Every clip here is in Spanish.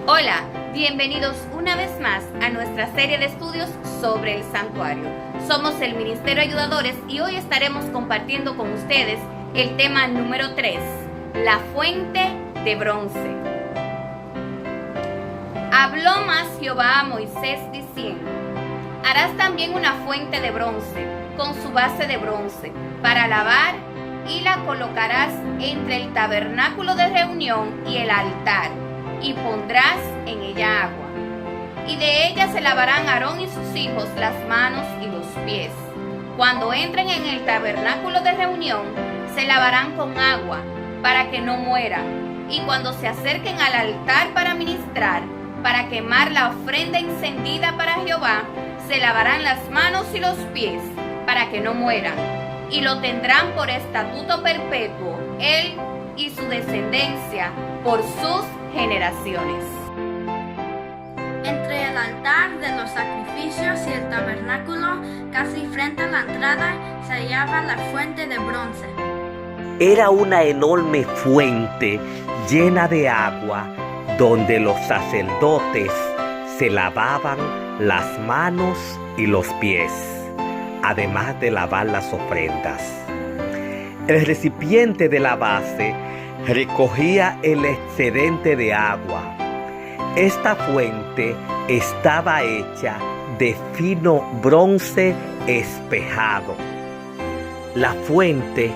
Hola, bienvenidos una vez más a nuestra serie de estudios sobre el santuario. Somos el Ministerio Ayudadores y hoy estaremos compartiendo con ustedes el tema número 3, la fuente de bronce. Habló más Jehová a Moisés diciendo: harás también una fuente de bronce con su base de bronce para lavar y la colocarás entre el tabernáculo de reunión y el altar y pondrás en ella agua. Y de ella se lavarán Aarón y sus hijos las manos y los pies. Cuando entren en el tabernáculo de reunión, se lavarán con agua para que no mueran. Y cuando se acerquen al altar para ministrar, para quemar la ofrenda encendida para Jehová, se lavarán las manos y los pies para que no mueran. Y lo tendrán por estatuto perpetuo, él y su descendencia, por sus generaciones. Entre el altar de los sacrificios y el tabernáculo, casi frente a la entrada, se hallaba la fuente de bronce. Era una enorme fuente llena de agua donde los sacerdotes se lavaban las manos y los pies, además de lavar las ofrendas. El recipiente de la base recogía el excedente de agua. Esta fuente estaba hecha de fino bronce espejado. La fuente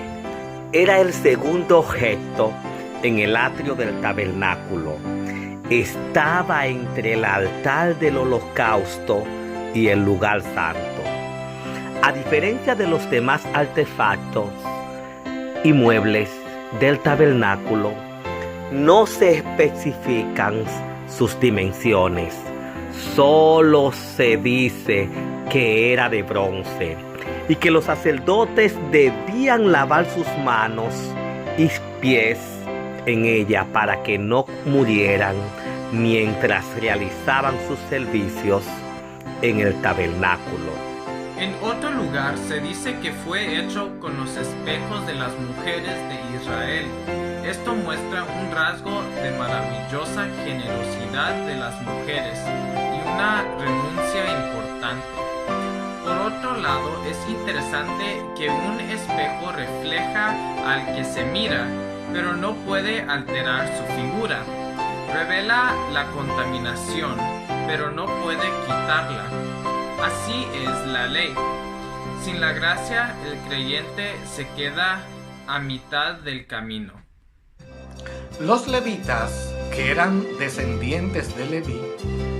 era el segundo objeto en el atrio del tabernáculo. Estaba entre el altar del holocausto y el lugar santo. A diferencia de los demás artefactos y muebles del tabernáculo, no se especifican sus dimensiones. Solo se dice que era de bronce y que los sacerdotes debían lavar sus manos y pies en ella para que no murieran mientras realizaban sus servicios en el tabernáculo. En otro lugar se dice que fue hecho con los espejos de las mujeres de Israel. Esto muestra un rasgo de maravillosa generosidad de las mujeres y una renuncia importante. Por otro lado, es interesante que un espejo refleja al que se mira, pero no puede alterar su figura. Revela la contaminación, pero no puede quitarla. Así es la ley. Sin la gracia, el creyente se queda a mitad del camino. Los levitas, que eran descendientes de Leví,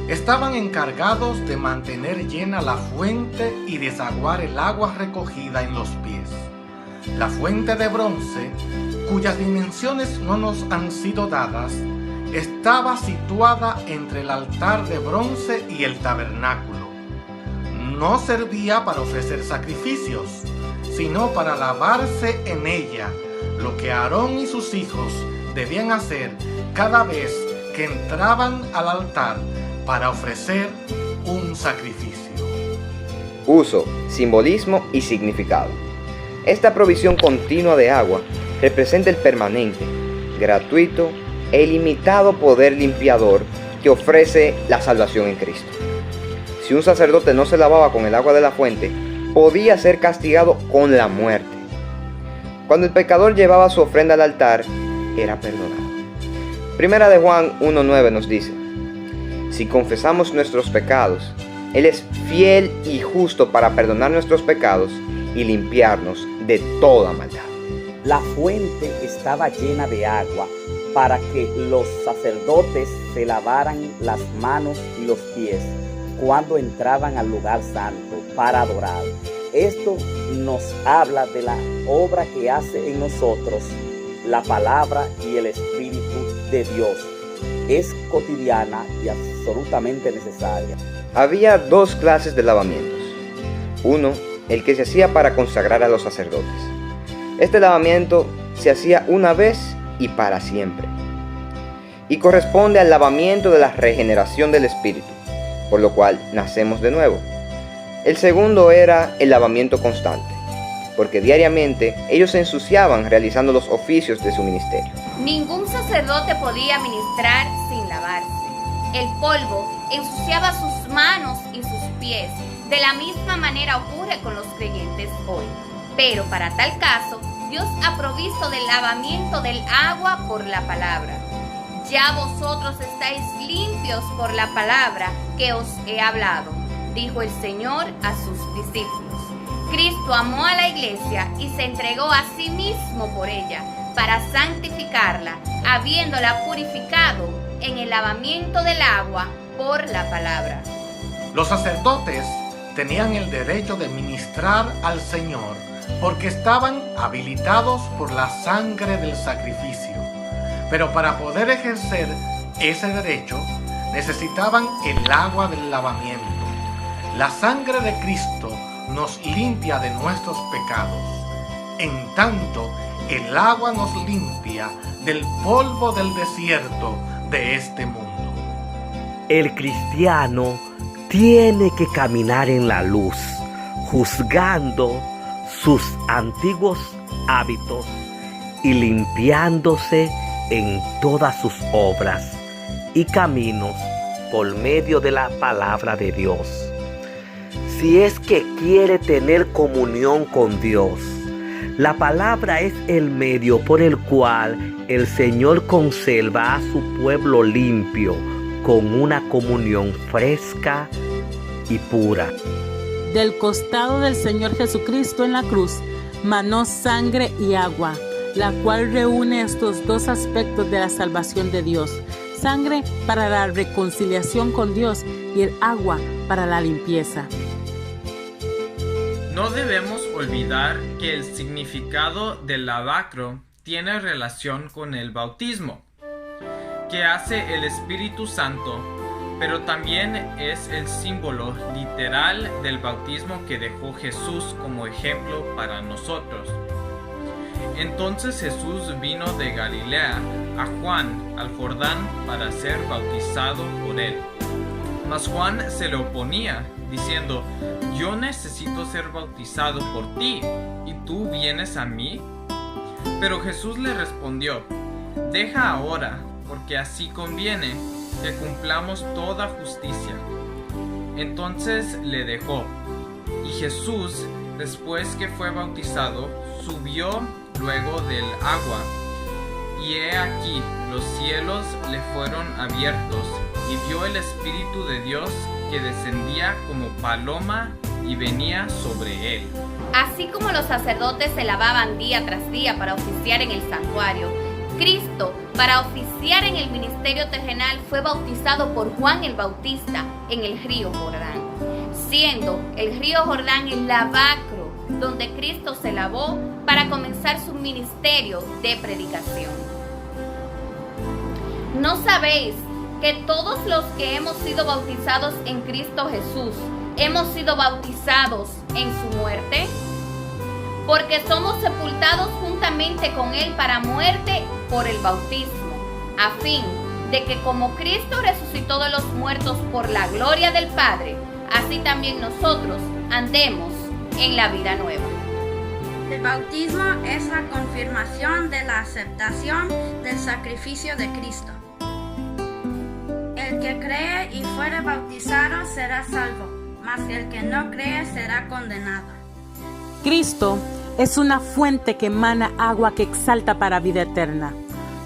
estaban encargados de mantener llena la fuente y desaguar el agua recogida en los pies. La fuente de bronce, cuyas dimensiones no nos han sido dadas, estaba situada entre el altar de bronce y el tabernáculo. No servía para ofrecer sacrificios, sino para lavarse en ella, lo que Aarón y sus hijos debían hacer cada vez que entraban al altar para ofrecer un sacrificio. Uso, simbolismo y significado. Esta provisión continua de agua representa el permanente, gratuito e ilimitado poder limpiador que ofrece la salvación en Cristo. Si un sacerdote no se lavaba con el agua de la fuente, podía ser castigado con la muerte. Cuando el pecador llevaba su ofrenda al altar, era perdonado. Primera de Juan 1:9 nos dice: si confesamos nuestros pecados, Él es fiel y justo para perdonar nuestros pecados y limpiarnos de toda maldad. La fuente estaba llena de agua para que los sacerdotes se lavaran las manos y los pies cuando entraban al lugar santo para adorar. Esto nos habla de la obra que hace en nosotros la palabra y el Espíritu de Dios. Es cotidiana y absolutamente necesaria. Había dos clases de lavamientos. Uno, el que se hacía para consagrar a los sacerdotes. Este lavamiento se hacía una vez y para siempre, y corresponde al lavamiento de la regeneración del Espíritu, por lo cual nacemos de nuevo. El segundo era el lavamiento constante, porque diariamente ellos se ensuciaban realizando los oficios de su ministerio. Ningún sacerdote podía ministrar sin lavarse. El polvo ensuciaba sus manos y sus pies. De la misma manera ocurre con los creyentes hoy. Pero para tal caso, Dios ha provisto del lavamiento del agua por la palabra. Ya vosotros estáis limpios por la palabra que os he hablado, dijo el Señor a sus discípulos. Cristo amó a la iglesia y se entregó a sí mismo por ella, para santificarla, habiéndola purificado en el lavamiento del agua por la palabra. Los sacerdotes tenían el derecho de ministrar al Señor porque estaban habilitados por la sangre del sacrificio. Pero para poder ejercer ese derecho necesitaban el agua del lavamiento. La sangre de Cristo nos limpia de nuestros pecados. En tanto, el agua nos limpia del polvo del desierto de este mundo. El cristiano tiene que caminar en la luz, juzgando sus antiguos hábitos y limpiándose en todas sus obras y caminos por medio de la palabra de Dios. Si es que quiere tener comunión con Dios, la palabra es el medio por el cual el Señor conserva a su pueblo limpio, con una comunión fresca y pura. Del costado del Señor Jesucristo en la cruz manó sangre y agua, la cual reúne estos dos aspectos de la salvación de Dios: sangre para la reconciliación con Dios y el agua para la limpieza. No debemos olvidar que el significado del lavacro tiene relación con el bautismo, que hace el Espíritu Santo, pero también es el símbolo literal del bautismo que dejó Jesús como ejemplo para nosotros. Entonces Jesús vino de Galilea a Juan al Jordán para ser bautizado por él. Mas Juan se le oponía, diciendo: yo necesito ser bautizado por ti, ¿y tú vienes a mí? Pero Jesús le respondió: deja ahora, porque así conviene que cumplamos toda justicia. Entonces le dejó. Y Jesús, después que fue bautizado, subió luego del agua. Y he aquí, los cielos le fueron abiertos, y vio el Espíritu de Dios que descendía como paloma y venía sobre él. Así como los sacerdotes se lavaban día tras día para oficiar en el santuario, Cristo, para oficiar en el ministerio terrenal, fue bautizado por Juan el Bautista en el río Jordán, siendo el río Jordán el lavacro donde Cristo se lavó para comenzar su ministerio de predicación. ¿No sabéis que todos los que hemos sido bautizados en Cristo Jesús hemos sido bautizados en su muerte? Porque somos sepultados juntamente con Él para muerte por el bautismo, a fin de que como Cristo resucitó de los muertos por la gloria del Padre, así también nosotros andemos en la vida nueva. El bautismo es la confirmación de la aceptación del sacrificio de Cristo. El que cree y fuere bautizado será salvo, mas el que no cree será condenado. Cristo es una fuente que emana agua que exalta para vida eterna.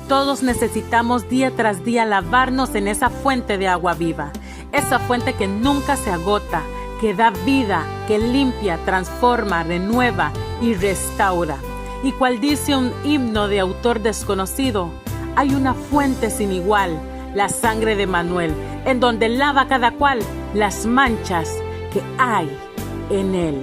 Todos necesitamos día tras día lavarnos en esa fuente de agua viva, esa fuente que nunca se agota, que da vida, que limpia, transforma, renueva y restaura. Y cual dice un himno de autor desconocido: hay una fuente sin igual, la sangre de Manuel, en donde lava cada cual las manchas que hay en él.